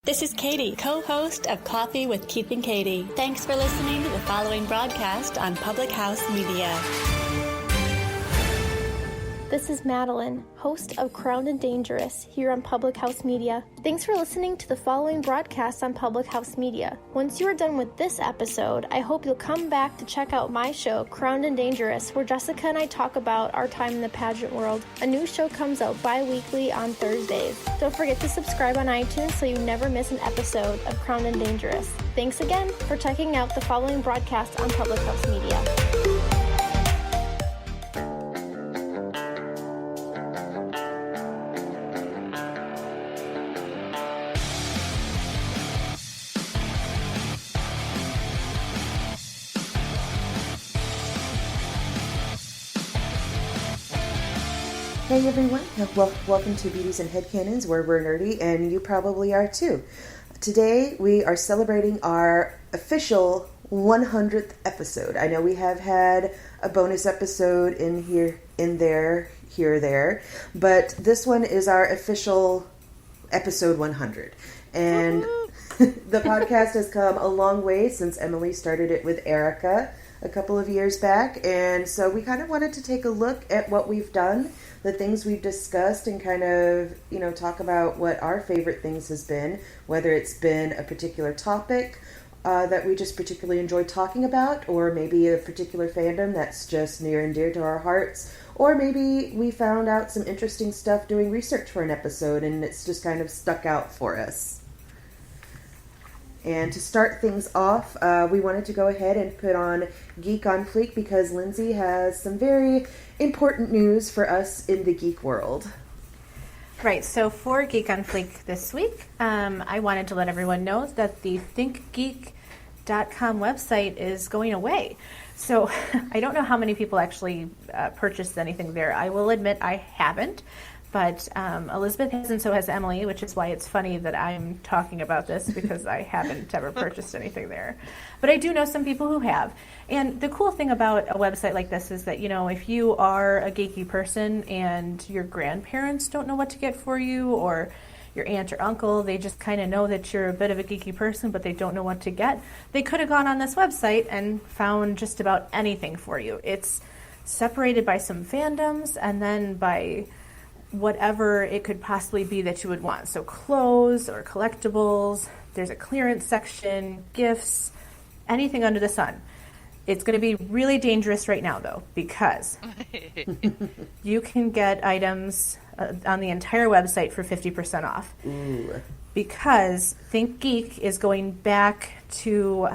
This is Katie, co-host of Coffee with Keith and Katie. Thanks for listening to the following broadcast on Public House Media. This is Madeline, host of Crowned and Dangerous here on Public House Media. Thanks for listening to the following broadcast on Public House Media. Once you are done with this episode, I hope you'll come back to check out my show, Crowned and Dangerous, where Jessica and I talk about our time in the pageant world. A new show comes out bi-weekly on Thursdays. Don't forget to subscribe on iTunes so you never miss an episode of Crowned and Dangerous. Thanks again for checking out the following broadcast on Public House Media. Hey everyone, welcome to Beauties and Headcanons, where we're nerdy, and you probably are too. Today we are celebrating our official 100th episode. I know we have had a bonus episode here, there, but this one is our official episode 100. And the podcast has come a long way since Emily started it with Erica a couple of years back, and so we kind of wanted to take a look at what we've done, the things we've discussed, and kind of, talk about what our favorite things has been, whether it's been a particular topic that we just particularly enjoy talking about, or maybe a particular fandom that's just near and dear to our hearts, or maybe we found out some interesting stuff doing research for an episode and it's just kind of stuck out for us. And to start things off, we wanted to go ahead and put on Geek on Fleek because Lindsay has some very important news for us in the geek world. Right, so for Geek on Fleek this week, I wanted to let everyone know that the thinkgeek.com website is going away. So I don't know how many people actually purchased anything there. I will admit I haven't. But Elisabeth has, and so has Emily, which is why it's funny that I'm talking about this, because I haven't ever purchased anything there. But I do know some people who have. And the cool thing about a website like this is that, if you are a geeky person and your grandparents don't know what to get for you, or your aunt or uncle, they just kind of know that you're a bit of a geeky person, but they don't know what to get, they could have gone on this website and found just about anything for you. It's separated by some fandoms, and then by whatever it could possibly be that you would want. So clothes or collectibles, there's a clearance section, gifts, anything under the sun. It's going to be really dangerous right now, though, because you can get items on the entire website for 50% off. Ooh. Because ThinkGeek is going back to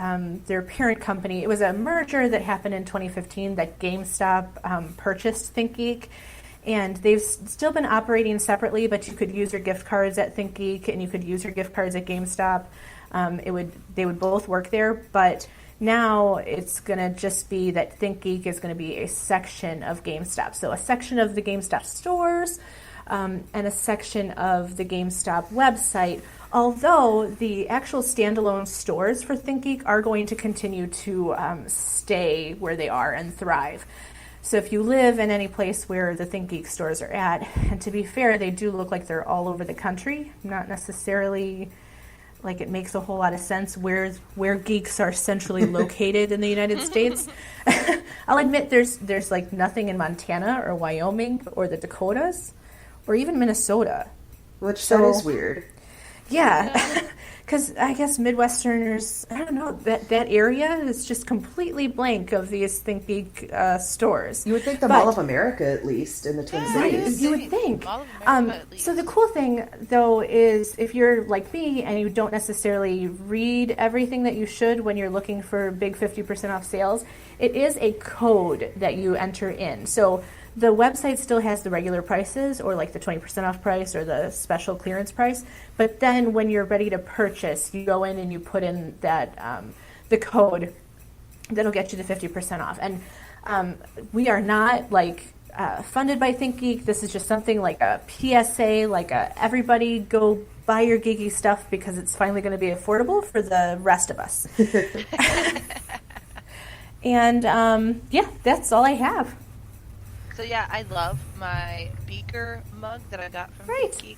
their parent company. It was a merger that happened in 2015 that GameStop purchased ThinkGeek. And they've still been operating separately, but you could use your gift cards at ThinkGeek and you could use your gift cards at GameStop. They would both work there, but now it's going to just be that ThinkGeek is going to be a section of GameStop. So a section of the GameStop stores and a section of the GameStop website, although the actual standalone stores for ThinkGeek are going to continue to stay where they are and thrive. So if you live in any place where the ThinkGeek stores are at, and to be fair, they do look like they're all over the country, not necessarily like it makes a whole lot of sense where geeks are centrally located in the United States. I'll admit there's like nothing in Montana or Wyoming or the Dakotas or even Minnesota. That is weird. Yeah. Because I guess Midwesterners, I don't know, that area is just completely blank of these ThinkGeek stores. You would think the Mall of America, at least, in the Twin Cities. You would think. So the cool thing, though, is if you're like me and you don't necessarily read everything that you should when you're looking for big 50% off sales, it is a code that you enter in. So the website still has the regular prices, or like the 20% off price or the special clearance price. But then when you're ready to purchase, you go in and you put in that the code that'll get you the 50% off. And we are not like funded by ThinkGeek. This is just something like a PSA, like a everybody go buy your geeky stuff because it's finally going to be affordable for the rest of us. And yeah, that's all I have. So yeah, I love my beaker mug that I got from Right. Geek.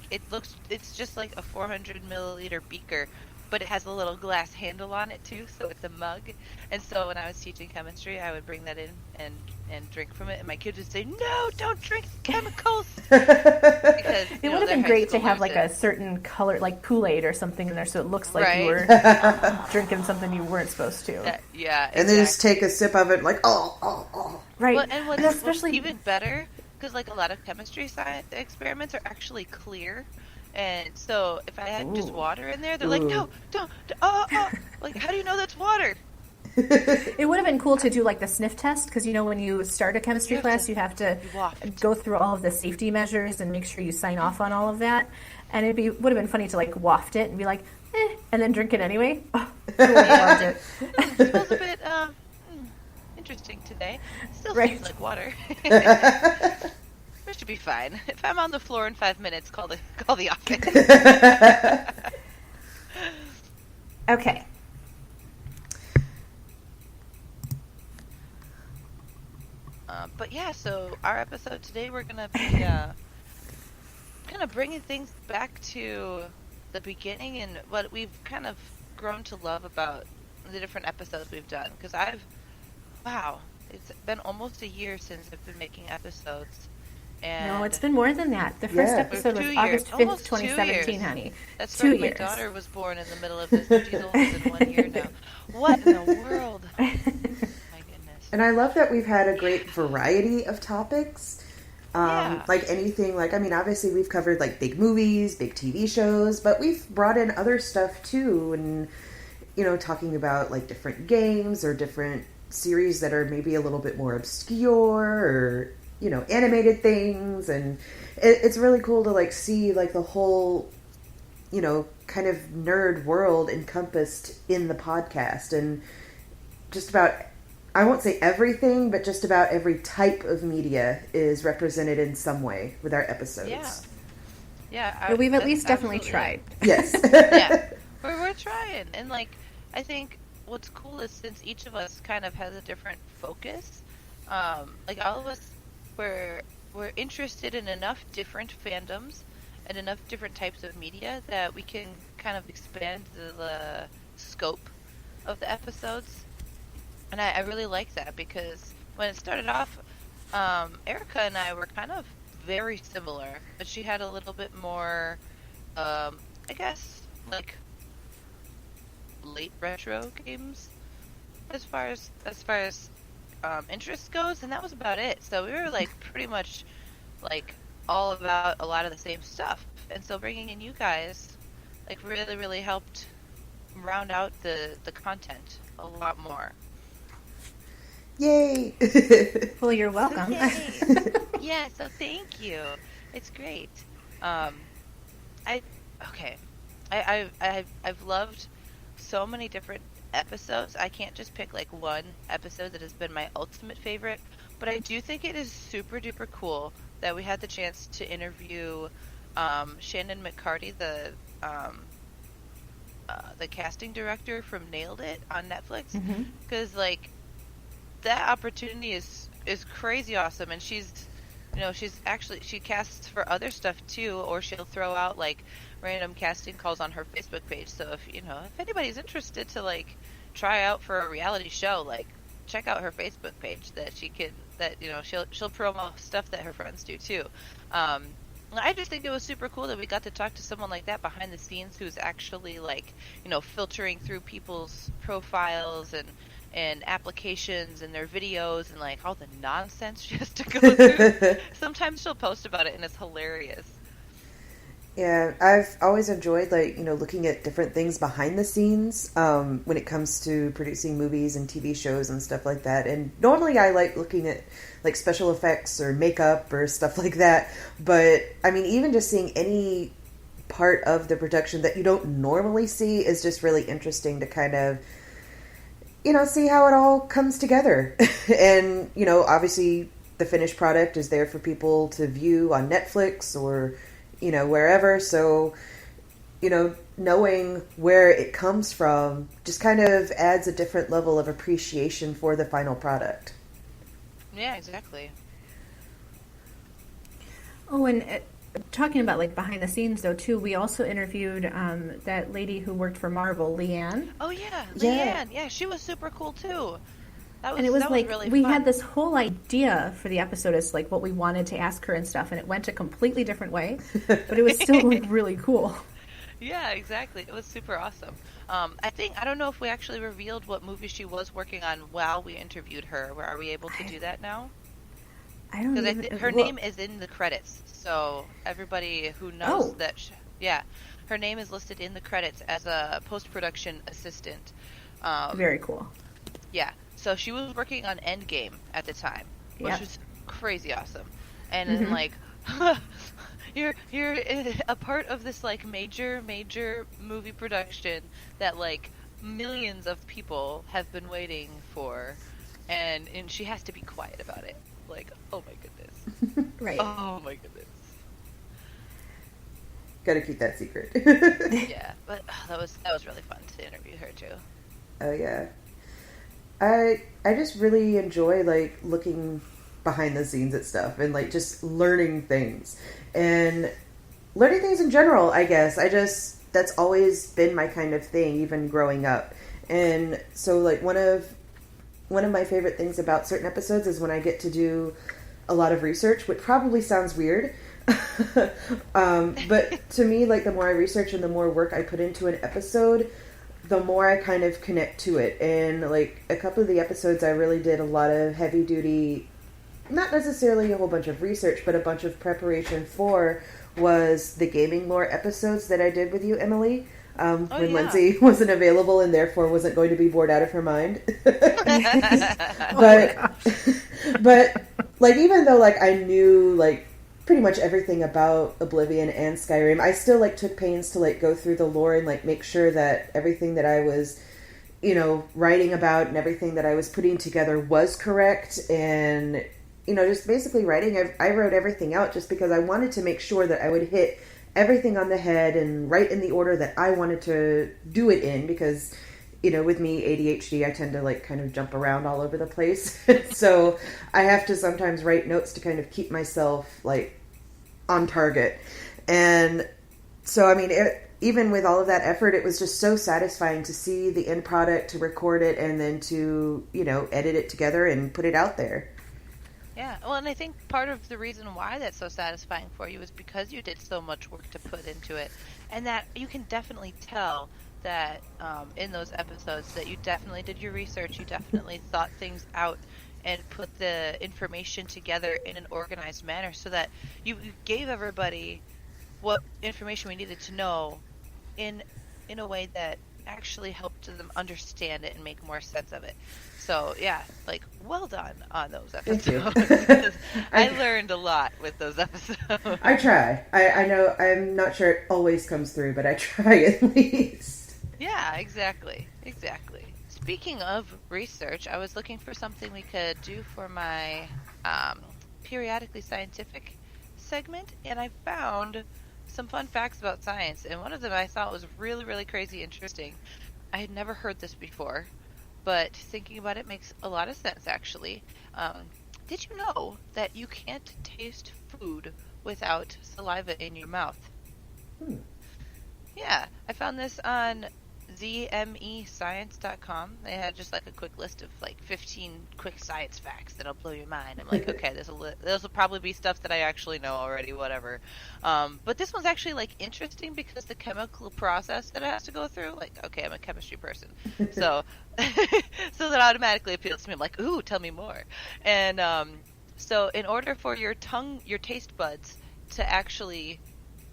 It's just like a 400 milliliter beaker, but it has a little glass handle on it too, so it's a mug. And so when I was teaching chemistry, I would bring that in and drink from it, and my kids would say, "No, don't drink chemicals." Because It would have been great to have like a certain color, like Kool-Aid or something in there, so it looks like you were drinking something you weren't supposed to. Yeah, and then just take a sip of it, like oh. Right. Well, and what's even better, because like a lot of chemistry science experiments are actually clear, and so if I had just water in there, they're like, "No, don't, like, how do you know that's water?" It would have been cool to do like the sniff test, because when you start a chemistry class, you have to go through all of the safety measures and make sure you sign off on all of that. And would have been funny to like waft it and be like, and then drink it anyway. Oh, loved it. It smells a bit interesting today. Still seems like water. It should be fine. If I'm on the floor in 5 minutes, call the office. Okay. But yeah, so our episode today, we're gonna be kind of bringing things back to the beginning and what we've kind of grown to love about the different episodes we've done. Because it's been almost a year since I've been making episodes. And no, it's been more than that. The first episode was August 5th, 2017, honey. That's 2 right. years. My daughter was born in the middle of this. She's older than 1 year now. What in the world? My goodness. And I love that we've had a great variety of topics. Like anything, obviously we've covered like big movies, big TV shows, but we've brought in other stuff too. And, talking about like different games or different series that are maybe a little bit more obscure or, animated things. And it's really cool to like see like the whole, kind of nerd world encompassed in the podcast, and just about, I won't say everything, but just about every type of media is represented in some way with our episodes. Yeah. But we've at least definitely tried. Yes. Yeah. We're trying. And like, I think what's cool is since each of us kind of has a different focus, like all of us, we're interested in enough different fandoms and enough different types of media that we can kind of expand the scope of the episodes. And I really like that, because when it started off, Erica and I were kind of very similar, but she had a little bit more, I guess, like late retro games as far as interest goes, and that was about it. So we were like pretty much like all about a lot of the same stuff, and so bringing in you guys like really, really helped round out the content a lot more. Yay! Well, you're welcome. Yeah, so thank you. It's great. I've loved so many different episodes. I can't just pick like one episode that has been my ultimate favorite, but I do think it is super duper cool that we had the chance to interview Shannon McCarty, the casting director from Nailed It on Netflix, because like that opportunity is crazy awesome, and she casts for other stuff too, or she'll throw out like random casting calls on her Facebook page. So if anybody's interested to like try out for a reality show, like check out her Facebook page she'll promo stuff that her friends do too. I just think it was super cool that we got to talk to someone like that behind the scenes, who's actually like filtering through people's profiles and applications and their videos and like all the nonsense she has to go through. Sometimes she'll post about it and it's hilarious. Yeah, I've always enjoyed looking at different things behind the scenes when it comes to producing movies and TV shows and stuff like that. And normally I like looking at like special effects or makeup or stuff like that. But I mean, even just seeing any part of the production that you don't normally see is just really interesting to kind of see how it all comes together. And, obviously the finished product is there for people to view on Netflix or, wherever. So, knowing where it comes from just kind of adds a different level of appreciation for the final product. Yeah, exactly. Oh, and talking about like behind the scenes though too, we also interviewed that lady who worked for Marvel, Leanne. Oh yeah, Yeah. Leanne. Yeah, she was super cool too. And it was like really we fun. had this whole idea for the episode as like what we wanted to ask her and stuff, and it went a completely different way, but it was still like really cool. Yeah, exactly. It was super awesome. I don't know if we actually revealed what movie she was working on while we interviewed her. Are we able to do that now? I don't Because even. her name is in the credits, so everybody who knows Oh. that, yeah, her name is listed in the credits as a post-production assistant. Very cool. Yeah, so she was working on Endgame at the time, which Yeah. was crazy awesome. And then like, you're a part of this like major movie production that like millions of people have been waiting for, and she has to be quiet about it. Like, oh my goodness. Right. Oh my goodness. Gotta keep that secret. Yeah, but that was really fun to interview her too. Oh yeah. I just really enjoy like looking behind the scenes at stuff and like just learning things and learning things in general, I guess. That's always been my kind of thing, even growing up. And so like one of my favorite things about certain episodes is when I get to do a lot of research, which probably sounds weird. But to me, like the more I research and the more work I put into an episode, the more I kind of connect to it. And like a couple of the episodes, I really did a lot of heavy duty, not necessarily a whole bunch of research, but a bunch of preparation for was the gaming lore episodes that I did with you, Emily. When yeah. Lindsay wasn't available and therefore wasn't going to be bored out of her mind. But like, even though like I knew like pretty much everything about Oblivion and Skyrim, I still like took pains to like go through the lore and like make sure that everything that I was, writing about and everything that I was putting together was correct. And, just basically writing, I wrote everything out just because I wanted to make sure that I would hit everything on the head and write in the order that I wanted to do it in, because with me, ADHD, I tend to like kind of jump around all over the place. So I have to sometimes write notes to kind of keep myself like on target. And so, I mean, even with all of that effort, it was just so satisfying to see the end product, to record it, and then to, edit it together and put it out there. Yeah, well, and I think part of the reason why that's so satisfying for you is because you did so much work to put into it, and that you can definitely tell that in those episodes that you definitely did your research, you definitely thought things out and put the information together in an organized manner so that you gave everybody what information we needed to know in a way that actually helped them understand it and make more sense of it. So yeah, like, well done on those episodes. Thank you. I learned a lot with those episodes. I try. I know I'm not sure it always comes through, but I try at least. Yeah, exactly. Speaking of research, I was looking for something we could do for my periodically scientific segment, and I found some fun facts about science, and one of them I thought was really, really crazy interesting. I had never heard this before, but thinking about it makes a lot of sense, actually. Did you know that you can't taste food without saliva in your mouth? Yeah, I found this on zmescience.com. They had just like a quick list of like 15 quick science facts that'll blow your mind. I'm like, okay, those will probably be stuff that I actually know already, whatever. But this one's actually like interesting because the chemical process that it has to go through, like, okay, I'm a chemistry person, so so that automatically appeals to me. I'm like, ooh, tell me more. And so in order for your taste buds to actually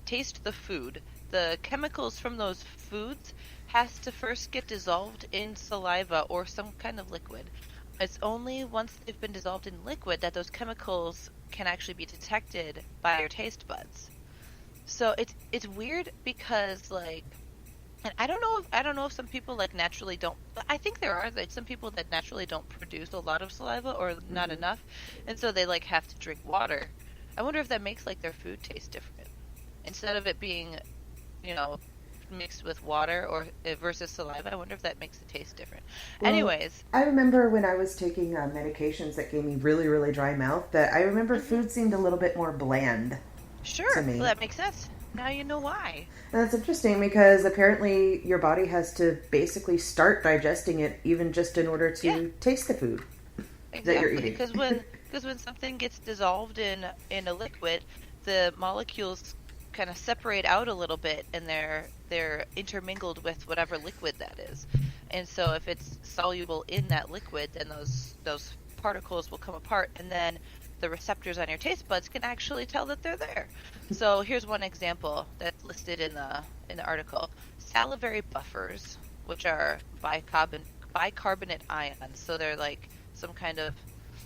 taste the food, the chemicals from those foods has to first get dissolved in saliva or some kind of liquid. It's only once they've been dissolved in liquid that those chemicals can actually be detected by your taste buds. So it's weird because like, and I don't know if some people like naturally don't. I think there are like some people that naturally don't produce a lot of saliva or not enough, and so they like have to drink water. I wonder if that makes like their food taste different instead of it being, mixed with water or versus saliva. I wonder if that makes it taste different. Well, anyways, I remember when I was taking medications that gave me really, really dry mouth, that I remember food seemed a little bit more bland. to Sure. me. Well, that makes sense. Now you know why. And that's interesting because apparently your body has to basically start digesting it even just in order to Yeah, taste the food that you're exactly. eating. Because when something gets dissolved in a liquid, the molecules kind of separate out a little bit, and they're intermingled with whatever liquid that is. And so if it's soluble in that liquid, then those particles will come apart, and then the receptors on your taste buds can actually tell that they're there. So here's one example that's listed in the article: salivary buffers, which are bicarbonate ions. So they're like some kind of,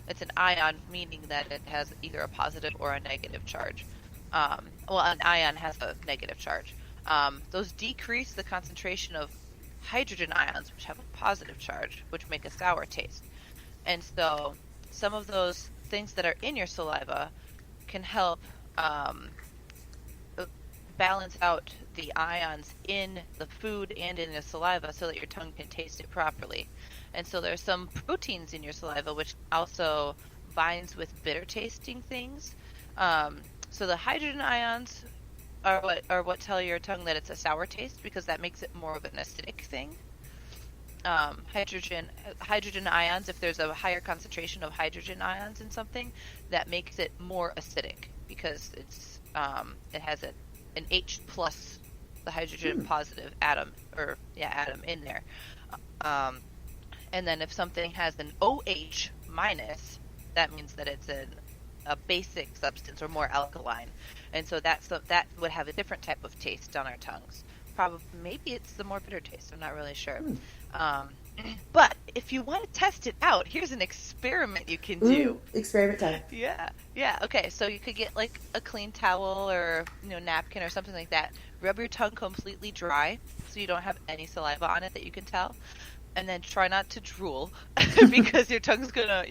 it's an ion, meaning that it has either a positive or a negative charge. Well, an ion has a negative charge. Those decrease the concentration of hydrogen ions, which have a positive charge, which make a sour taste. And so some of those things that are in your saliva can help um, balance out the ions in the food and in the saliva so that your tongue can taste it properly. And so there's some proteins in your saliva which also binds with bitter tasting things. So the hydrogen ions are what tell your tongue that it's a sour taste, because that makes it more of an acidic thing. Hydrogen ions, if there's a higher concentration of hydrogen ions in something, that makes it more acidic because it has an H plus, the hydrogen positive atom in there. And then if something has an OH minus, that means that it's a basic substance or more alkaline, and so that would have a different type of taste on our tongues. Probably, maybe it's the more bitter taste. I'm not really sure. But if you want to test it out, here's an experiment you can do. Experiment time. Yeah. Okay, so you could get like a clean towel or napkin or something like that. Rub your tongue completely dry so you don't have any saliva on it that you can tell. And then try not to drool because your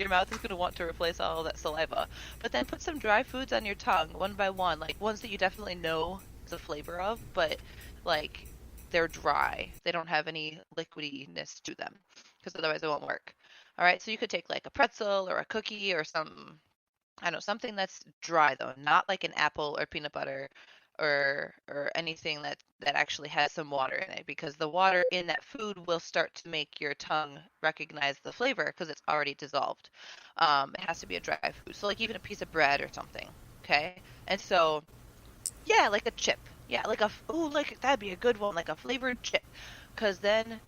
mouth is gonna want to replace all that saliva. But then put some dry foods on your tongue one by one, like ones that you definitely know the flavor of, but like they're dry. They don't have any liquidiness to them, because otherwise it won't work. All right, so you could take like a pretzel or a cookie or I don't know, something that's dry though, not like an apple or peanut butter or anything that actually has some water in it, because the water in that food will start to make your tongue recognize the flavor because it's already dissolved. It has to be a dry food, so like even a piece of bread or something. Okay, and so yeah, like a chip. Yeah, like that'd be a good one, like a flavored chip, because then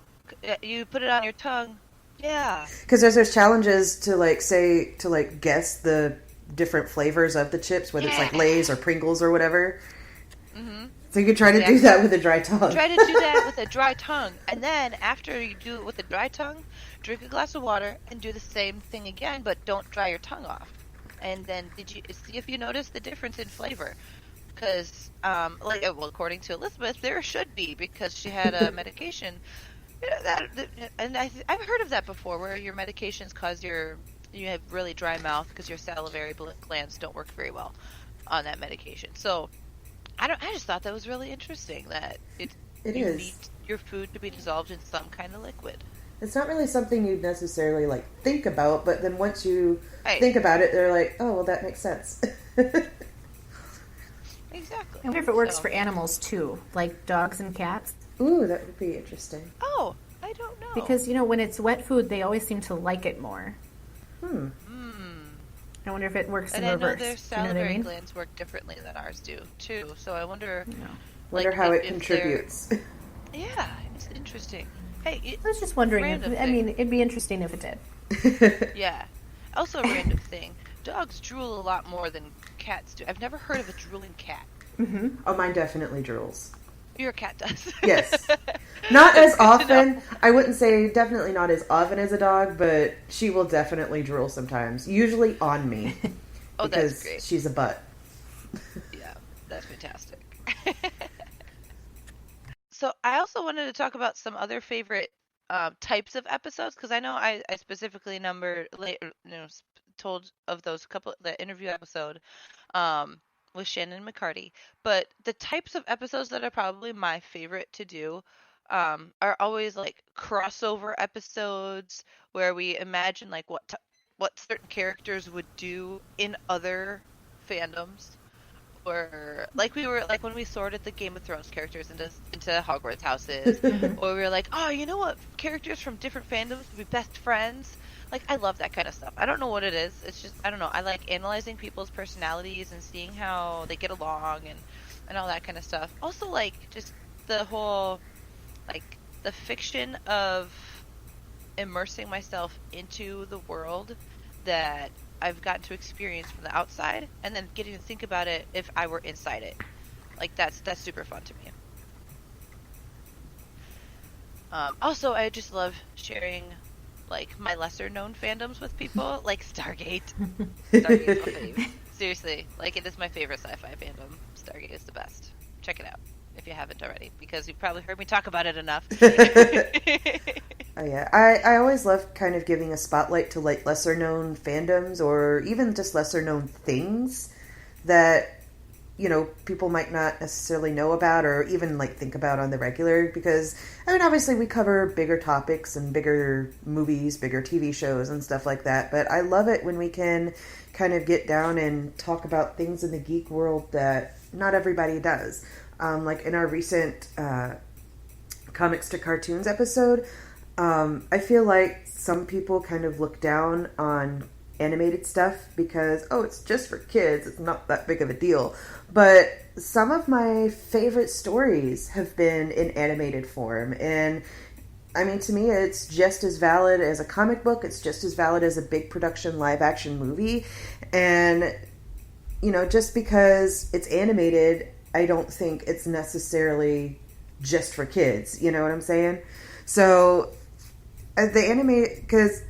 you put it on your tongue. Yeah. Because there's challenges to guess the different flavors of the chips, whether it's like Lay's or Pringles or whatever. So you could try to do that with a dry tongue. Try to do that with a dry tongue. And then after you do it with a dry tongue, drink a glass of water and do the same thing again, but don't dry your tongue off. And then see if you notice the difference in flavor. Because, according to Elisabeth, there should be, because she had a medication. And I've heard of that before, where your medications cause you have really dry mouth because your salivary glands don't work very well on that medication. So I just thought that was really interesting, that you need your food to be dissolved in some kind of liquid. It's not really something you'd necessarily think about, but then once you think about it, they're like, oh, well, that makes sense. Exactly. I wonder if it works for animals too, like dogs and cats. Ooh, that would be interesting. Oh, I don't know. Because when it's wet food, they always seem to like it more. I wonder if it works in reverse. And I know their salivary glands work differently than ours do too. So I wonder. Wonder how it contributes. Yeah, it's interesting. Hey, I was just wondering. It'd be interesting if it did. Yeah. Also, a random thing: dogs drool a lot more than cats do. I've never heard of a drooling cat. Mm-hmm. Oh, mine definitely drools. Your cat does. Yes. Not as often. I wouldn't say definitely not as often as a dog, but she will definitely drool sometimes. Usually on me. Oh, because that's great. She's a butt. Yeah, that's fantastic. So I also wanted to talk about some other favorite types of episodes, because I know I specifically told of those couple, the interview episode with Shannon McCarty, but the types of episodes that are probably my favorite to do are always like crossover episodes, where we imagine like what certain characters would do in other fandoms, or like we were like when we sorted the Game of Thrones characters into Hogwarts houses, or we were like, oh, you know what, characters from different fandoms would be best friends. Like, I love that kind of stuff. I don't know what it is. It's just, I don't know. I like analyzing people's personalities and seeing how they get along and all that kind of stuff. Also, like, just the whole, like, the fiction of immersing myself into the world that I've gotten to experience from the outside, and then getting to think about it if I were inside it. Like, that's super fun to me. Also, I just love sharing, like, my lesser known fandoms with people, like Stargate. Stargate's my fave. Seriously, like, it is my favorite sci-fi fandom. Stargate is the best. Check it out if you haven't already, because you've probably heard me talk about it enough. Oh, yeah. I always love kind of giving a spotlight to, like, lesser known fandoms or even just lesser known things that, you know, people might not necessarily know about or even, like, think about on the regular, because, I mean, obviously we cover bigger topics and bigger movies, bigger TV shows and stuff like that, but I love it when we can kind of get down and talk about things in the geek world that not everybody does. Like in our recent Comics to Cartoons episode, I feel like some people kind of look down on animated stuff because, oh, it's just for kids, it's not that big of a deal. But some of my favorite stories have been in animated form, and I mean, to me, it's just as valid as a comic book, it's just as valid as a big production live action movie, and, you know, just because it's animated, I don't think it's necessarily just for kids, you know what I'm saying? So, the animated, because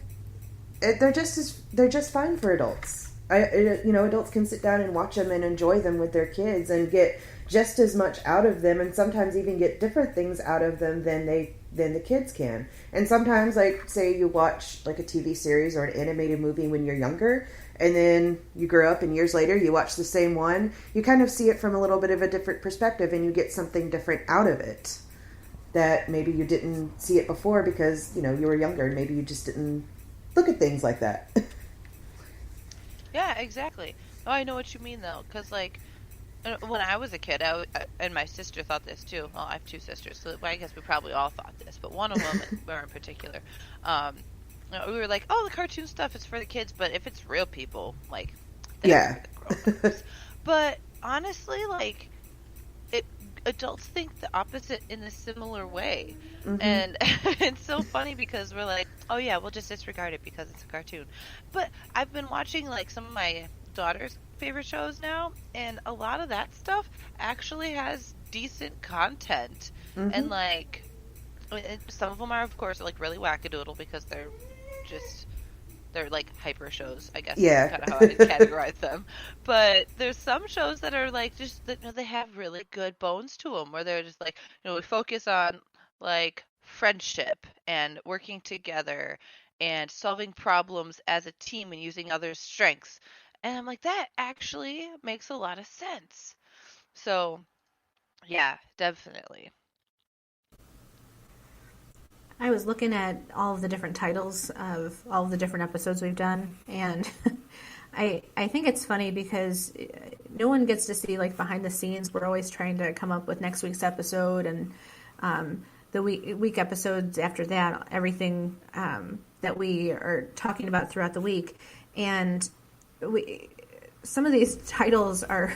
they're just fine for adults. You know, adults can sit down and watch them and enjoy them with their kids and get just as much out of them, and sometimes even get different things out of them than the kids can. And sometimes, like, say you watch like a TV series or an animated movie when you're younger, and then you grow up and years later you watch the same one, you kind of see it from a little bit of a different perspective and you get something different out of it that maybe you didn't see it before because, you know, you were younger and maybe you just didn't look at things like that. Yeah, exactly. Oh, I know what you mean, though, because, like, when I was a kid, and my sister thought this, too. Well, I have two sisters, so I guess we probably all thought this, but one of them, in particular, we were like, oh, the cartoon stuff is for the kids, but if it's real people, like, they're for the grown-ups. But, honestly, like, adults think the opposite in a similar way. Mm-hmm. And it's so funny because we're like, oh yeah, we'll just disregard it because it's a cartoon. But I've been watching, like, some of my daughter's favorite shows now, and a lot of that stuff actually has decent content. Mm-hmm. And, like, some of them are, of course, like, really wackadoodle because they're like hyper shows, I guess. Yeah. Kind of how I categorize them. But there's some shows that are like just that, you know, they have really good bones to them, where they're just like, you know, we focus on like friendship and working together and solving problems as a team and using others' strengths. And I'm like, that actually makes a lot of sense. So, yeah, definitely. I was looking at all of the different titles of all of the different episodes we've done, and I think it's funny because no one gets to see, like, behind the scenes. We're always trying to come up with next week's episode and the week episodes after that, everything that we are talking about throughout the week. And some of these titles are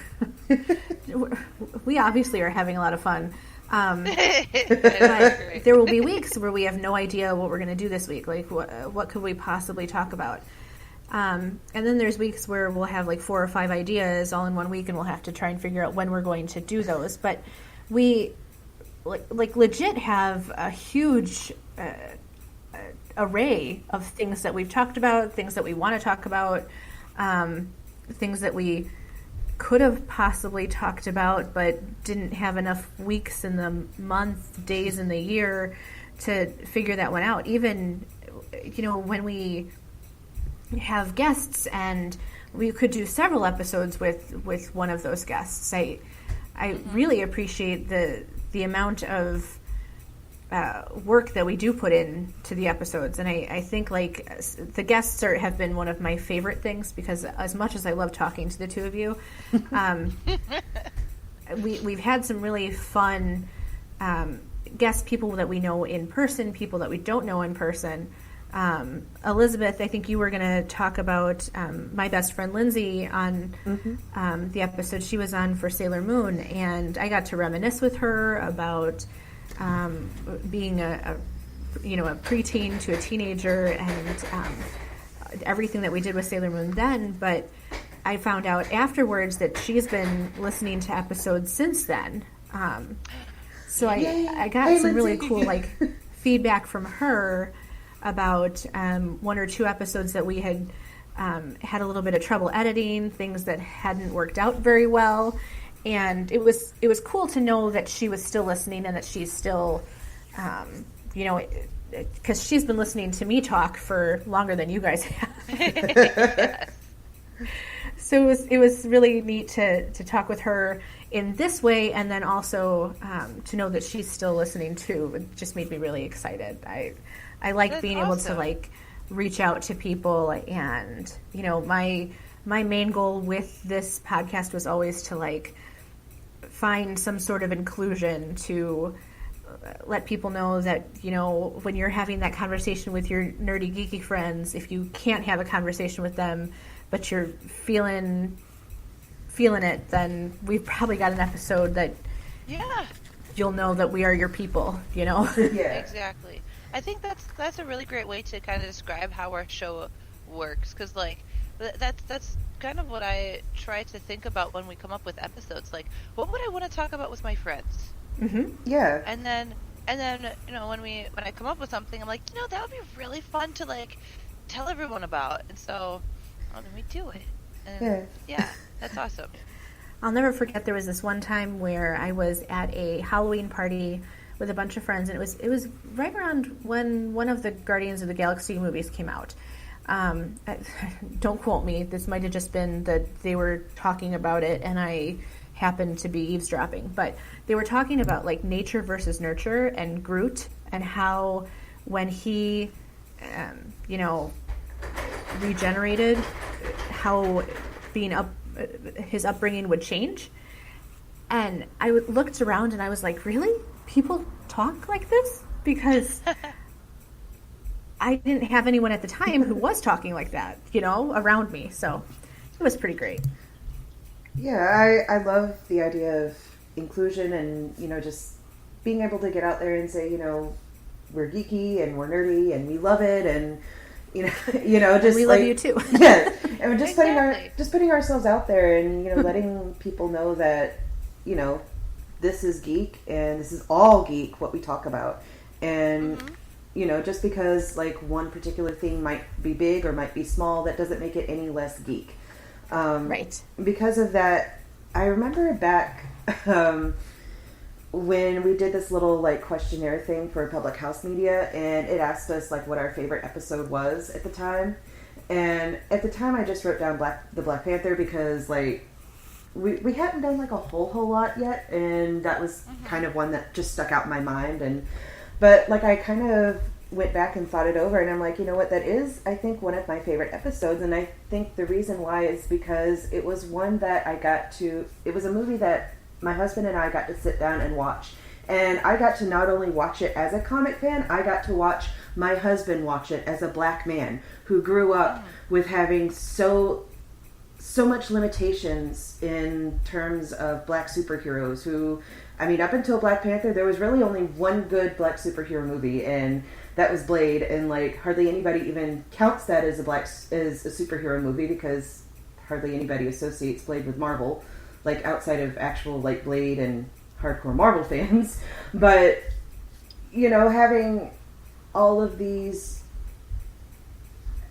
we obviously are having a lot of fun. But there will be weeks where we have no idea what we're going to do this week. Like, what could we possibly talk about? And then there's weeks where we'll have like 4 or 5 ideas all in one week, and we'll have to try and figure out when we're going to do those. But we like legit have a huge array of things that we've talked about, things that we want to talk about, things that we could have possibly talked about but didn't have enough weeks in the month, days in the year to figure that one out. Even, you know, when we have guests, and we could do several episodes with one of those guests. I really appreciate the amount of work that we do put into the episodes. And I think like the guests have been one of my favorite things, because as much as I love talking to the two of you, we've had some really fun guests, people that we know in person, people that we don't know in person. Elisabeth, I think you were going to talk about my best friend Lindsay on the episode she was on for Sailor Moon, and I got to reminisce with her about being a preteen to a teenager, and everything that we did with Sailor Moon then. But I found out afterwards that she's been listening to episodes since then. So I got some really cool feedback from her about one or two episodes that we had had a little bit of trouble editing, things that hadn't worked out very well. And it was cool to know that she was still listening, and that she's still, because she's been listening to me talk for longer than you guys have. So it was really neat to talk with her in this way, and then also to know that she's still listening too. It just made me really excited. I like being able to reach out to people, and my main goal with this podcast was always to find some sort of inclusion, to let people know that, when you're having that conversation with your nerdy, geeky friends, if you can't have a conversation with them, but you're feeling it, then we've probably got an episode that you'll know that we are your people, Yeah. Exactly. I think that's a really great way to kind of describe how our show works, because that's kind of what I try to think about when we come up with episodes. What would I want to talk about with my friends? Mm-hmm. Yeah. And then when I come up with something, I'm like, that would be really fun to tell everyone about. And so, then we do it. And yeah, that's awesome. I'll never forget, there was this one time where I was at a Halloween party with a bunch of friends, and it was right around when one of the Guardians of the Galaxy movies came out. Don't quote me. This might have just been that they were talking about it, and I happened to be eavesdropping. But they were talking about nature versus nurture, and Groot, and how when he, regenerated, how his upbringing would change. And I looked around and I was like, really? People talk like this? Because I didn't have anyone at the time who was talking like that, around me. So it was pretty great. Yeah, I love the idea of inclusion, and, just being able to get out there and say, we're geeky and we're nerdy and we love it, and just we love you too. Yeah, and just Exactly. putting ourselves out there, and letting people know that this is geek, and this is all geek what we talk about, and just because one particular thing might be big or might be small, that doesn't make it any less geek. Right. Because of that, I remember back when we did this little questionnaire thing for Public House Media, and it asked us what our favorite episode was at the time. And at the time, I just wrote down the Black Panther, because we hadn't done a whole lot yet, and that was kind of one that just stuck out in my mind. But I kind of went back and thought it over, and I'm like, what, that is, I think, one of my favorite episodes. And I think the reason why is because it was one that it was a movie that my husband and I got to sit down and watch. And I got to not only watch it as a comic fan, I got to watch my husband watch it as a black man who grew up with having so much limitations in terms of black superheroes who, up until Black Panther, there was really only one good black superhero movie, and that was Blade, and hardly anybody even counts that as a superhero movie, because hardly anybody associates Blade with Marvel, outside of actual Blade and hardcore Marvel fans. But having all of these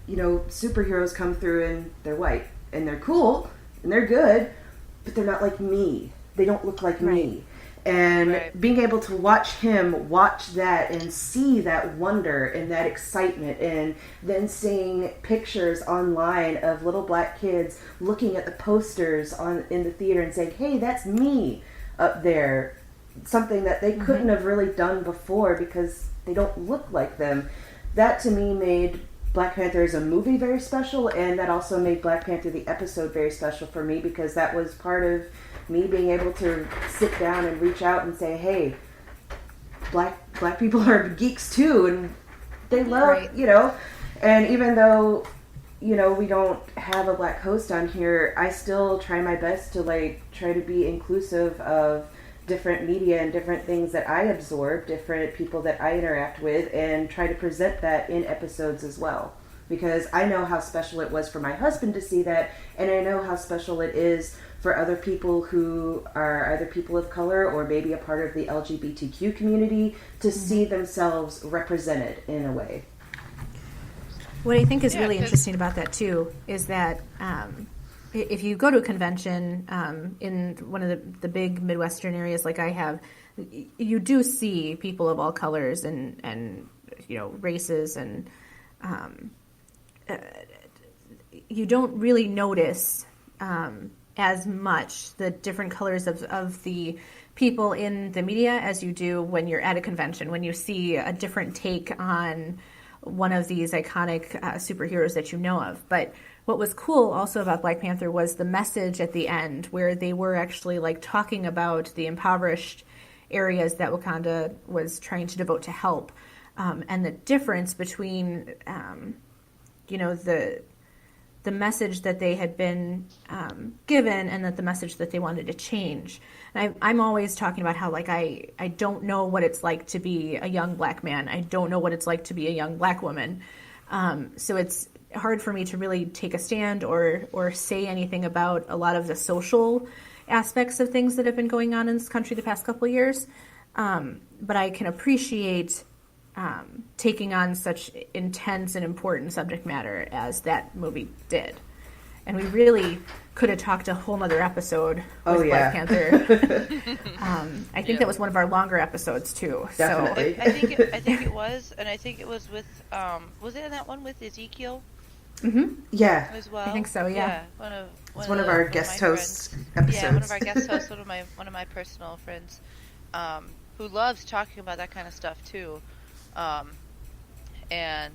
superheroes come through, and they're white, and they're cool, and they're good, but they're not like me. They don't look like me. And being able to watch him watch that and see that wonder and that excitement, and then seeing pictures online of little black kids looking at the posters in the theater and saying, hey, that's me up there. something that they couldn't have really done before because they don't look like them. That to me made Black Panther as a movie very special, and that also made Black Panther the episode very special for me, because that was part of me being able to sit down and reach out and say, hey, black people are geeks too, and they love, and even though, we don't have a black host on here, I still try my best to try to be inclusive of different media and different things that I absorb, different people that I interact with, and try to present that in episodes as well. Because I know how special it was for my husband to see that, and I know how special it is for other people who are either people of color or maybe a part of the LGBTQ community to see themselves represented in a way. What I think is really interesting about that too is that if you go to a convention in one of the big Midwestern areas like I have, you do see people of all colors and races, and you don't really notice as much the different colors of the people in the media as you do when you're at a convention, when you see a different take on one of these iconic superheroes that you know of. But what was cool also about Black Panther was the message at the end, where they were actually talking about the impoverished areas that Wakanda was trying to devote to help, and the difference between the message that they had been given and that the message that they wanted to change. And I'm always talking about how I don't know what it's like to be a young black man. I don't know what it's like to be a young black woman. So it's hard for me to really take a stand or say anything about a lot of the social aspects of things that have been going on in this country the past couple of years. But I can appreciate taking on such intense and important subject matter as that movie did. And we really could have talked a whole nother episode with Black Panther. I think that was one of our longer episodes too. Definitely. So I think it was, and I think it was with was it in that one with Ezekiel? Mm-hmm. Yeah, as well. I think so. Yeah, one of our guest hosts episodes. Yeah, one of our guest hosts, one of my personal friends, who loves talking about that kind of stuff too. And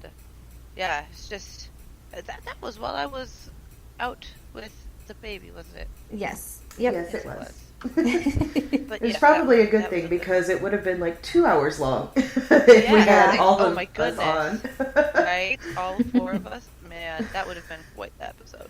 yeah, it's just that was while I was out with the baby, wasn't it? Yes. Yep. Yes, it was. But it's probably a good thing because it would have been 2 hours long if we had all of us on. Right? All four of us? Man, that would have been quite the episode.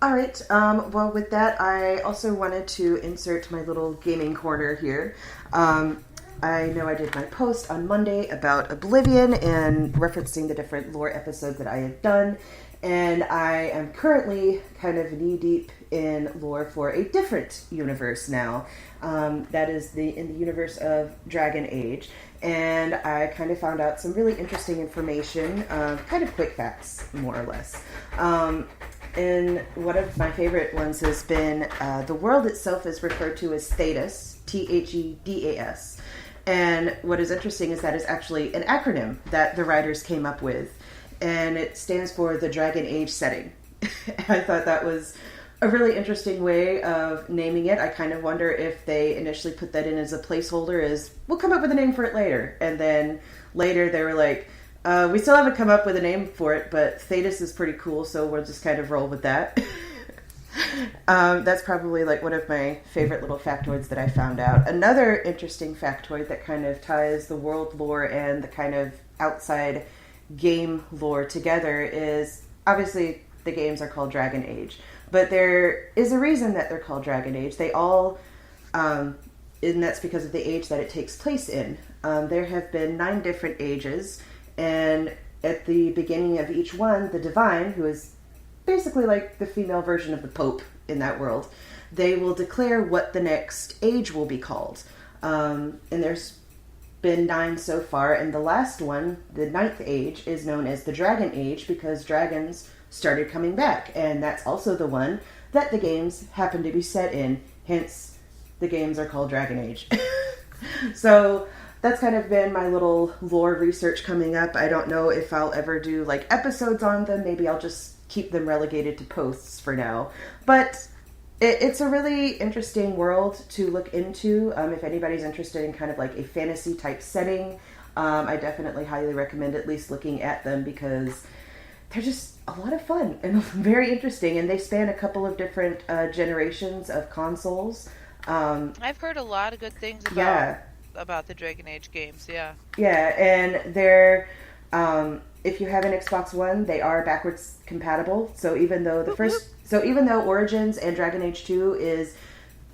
All right. Well, with that, I also wanted to insert my little gaming corner here. I know I did my post on Monday about Oblivion and referencing the different lore episodes that I had done. And I am currently kind of knee-deep in lore for a different universe now. That is in the universe of Dragon Age. And I kind of found out some really interesting information, kind of quick facts, more or less. And one of my favorite ones has been the world itself is referred to as Thedas, Thedas. And what is interesting is that it's actually an acronym that the writers came up with. And it stands for the Dragon Age setting. I thought that was a really interesting way of naming it. I kind of wonder if they initially put that in as a placeholder as, we'll come up with a name for it later. And then later they were like, we still haven't come up with a name for it, but Thedas is pretty cool, so we'll just kind of roll with that. That's probably one of my favorite little factoids that I found out. Another interesting factoid that kind of ties the world lore and the kind of outside game lore together is, obviously the games are called Dragon Age, but there is a reason that they're called Dragon Age. They all, and that's because of the age that it takes place in. There have been 9 different ages, and at the beginning of each one, the Divine, who is basically the female version of the Pope in that world, they will declare what the next age will be called. And there's been 9 so far, and the last one, the 9th age, is known as the Dragon Age because dragons started coming back, and that's also the one that the games happen to be set in, hence the games are called Dragon Age. So that's kind of been my little lore research coming up. I don't know if I'll ever do episodes on them. Maybe I'll just keep them relegated to posts for now. But It's a really interesting world to look into. If anybody's interested in kind of like a fantasy type setting, I definitely highly recommend at least looking at them because they're just a lot of fun and very interesting. And they span a couple of different generations of consoles. I've heard a lot of good things about the Dragon Age games. Yeah. Yeah, and they're if you have an Xbox One, they are backwards compatible. So even though Origins and Dragon Age 2 is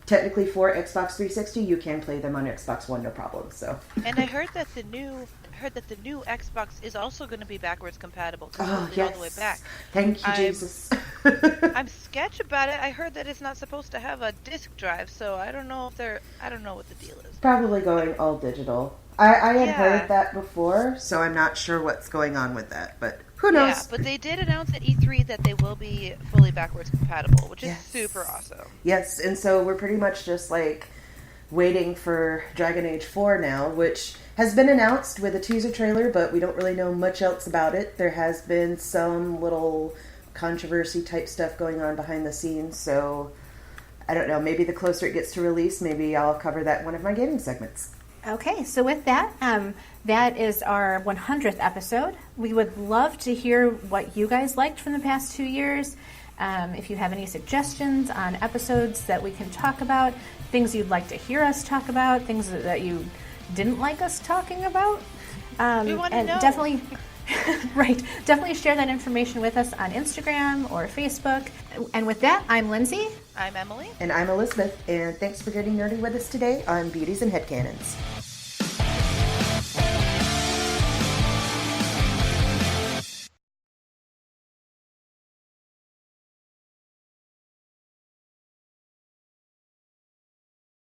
technically for Xbox 360, you can play them on Xbox One, no problem. So. And I heard that the new Xbox is also going to be backwards compatible. Oh, yes. All the way back. Thank you, Jesus. I'm sketch about it. I heard that it's not supposed to have a disk drive, so I don't know what the deal is. Probably going all digital. I had heard that before, so I'm not sure what's going on with that, but who knows? Yeah, but they did announce at E3 that they will be fully backwards compatible, which is super awesome. Yes, and so we're pretty much just like waiting for Dragon Age 4 now, which has been announced with a teaser trailer, but we don't really know much else about it. There has been some little controversy type stuff going on behind the scenes, so I don't know, maybe the closer it gets to release, maybe I'll cover that in one of my gaming segments. Okay, so with that, that is our 100th episode. We would love to hear what you guys liked from the past 2 years. If you have any suggestions on episodes that we can talk about, things you'd like to hear us talk about, things that you didn't like us talking about, we want to know. Definitely share that information with us on Instagram or Facebook. And with that, I'm Lindsay. I'm Emily. And I'm Elisabeth. And thanks for getting nerdy with us today on Beauties and Headcanons.